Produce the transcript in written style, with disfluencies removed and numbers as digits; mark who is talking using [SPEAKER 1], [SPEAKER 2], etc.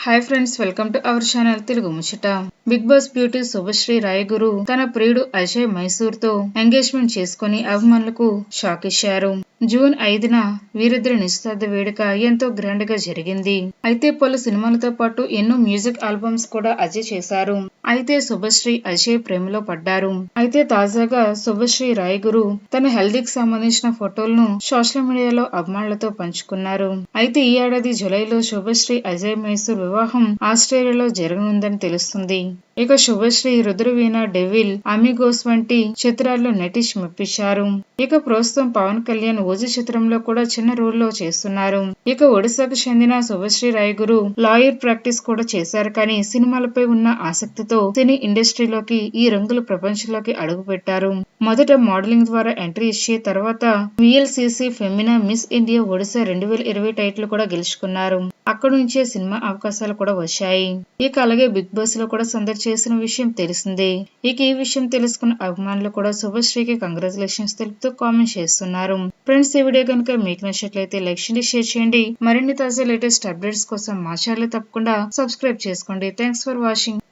[SPEAKER 1] Hi friends, welcome to our channel Telugu Muchata. Bigg Boss beauty Subhashree Rayaguru తన ప్రియుడు అజయ్ మైసూర్ తో ఎంగేజ్మెంట్ చేసుకుని అభిమానులకు షాక్ ఇచ్చారు. జూన్ 5న వీరిద్దరి నిశ్చితార్థ వేడుక ఎంతో గ్రాండ్ గా జరిగింది. అయితే పలు సినిమాలతో పాటు ఎన్నో మ్యూజిక్ ఆల్బమ్స్ కూడా అజయ్ చేశారు. అయితే శుభశ్రీ అజయ్ ప్రేమలో పడ్డారు. అయితే తాజాగా శుభశ్రీ రాయగురు తన హెల్త్ కి సంబంధించిన ఫోటోలను సోషల్ మీడియాలో అభిమానులతో పంచుకున్నారు. అయితే ఈ ఏడాది జూలైలో శుభశ్రీ అజయ్ మైసూర్ వివాహం ఆస్ట్రేలియాలో జరగనుందని తెలుస్తుంది. ఇక శుభశ్రీ రుద్రవీణ, డెవిల్, అమిగోస్ వంటి చిత్రాల్లో నటించి మెప్పించారు. ఇక ప్రస్తుతం పవన్ కళ్యాణ్ ఓజీ చిత్రంలో కూడా చిన్న రోల్లో చేస్తున్నారు. ఇక ఒడిశాకు చెందిన శుభశ్రీ రాయగురు లాయర్ ప్రాక్టీస్ కూడా చేశారు. కానీ సినిమాలపై ఉన్న ఆసక్తితో సినీ ఇండస్ట్రీలోకి, ఈ రంగుల ప్రపంచంలోకి అడుగు పెట్టారు. మొదట మోడలింగ్ ద్వారా ఎంట్రీ ఇచ్చి తర్వాత VLCC Femina miss India Odisha 2020 title కూడా గెలుచుకున్నారు. అక్కడి నుంచే సినిమా అవకాశాలు కూడా వచ్చాయి. ఇక అలాగే బిగ్ బాస్ లో కూడా సందడి చేసిన విషయం తెలిసిందే. ఇక ఈ విషయం తెలుసుకున్న అభిమానులు కూడా శుభశ్రీకి కంగ్రాచులేషన్స్ తెలుపుతూ కామెంట్ చేస్తున్నారు. ఫ్రెండ్స్, ఈ వీడియో కనుక మీకు నచ్చినట్లయితే లైక్ చేయండి, షేర్ చేయండి. మరిన్ని తాజా లేటెస్ట్ అప్డేట్స్ కోసం మా ఛానల్ తప్పకుండా సబ్స్క్రైబ్ చేసుకోండి. Thanks for watching.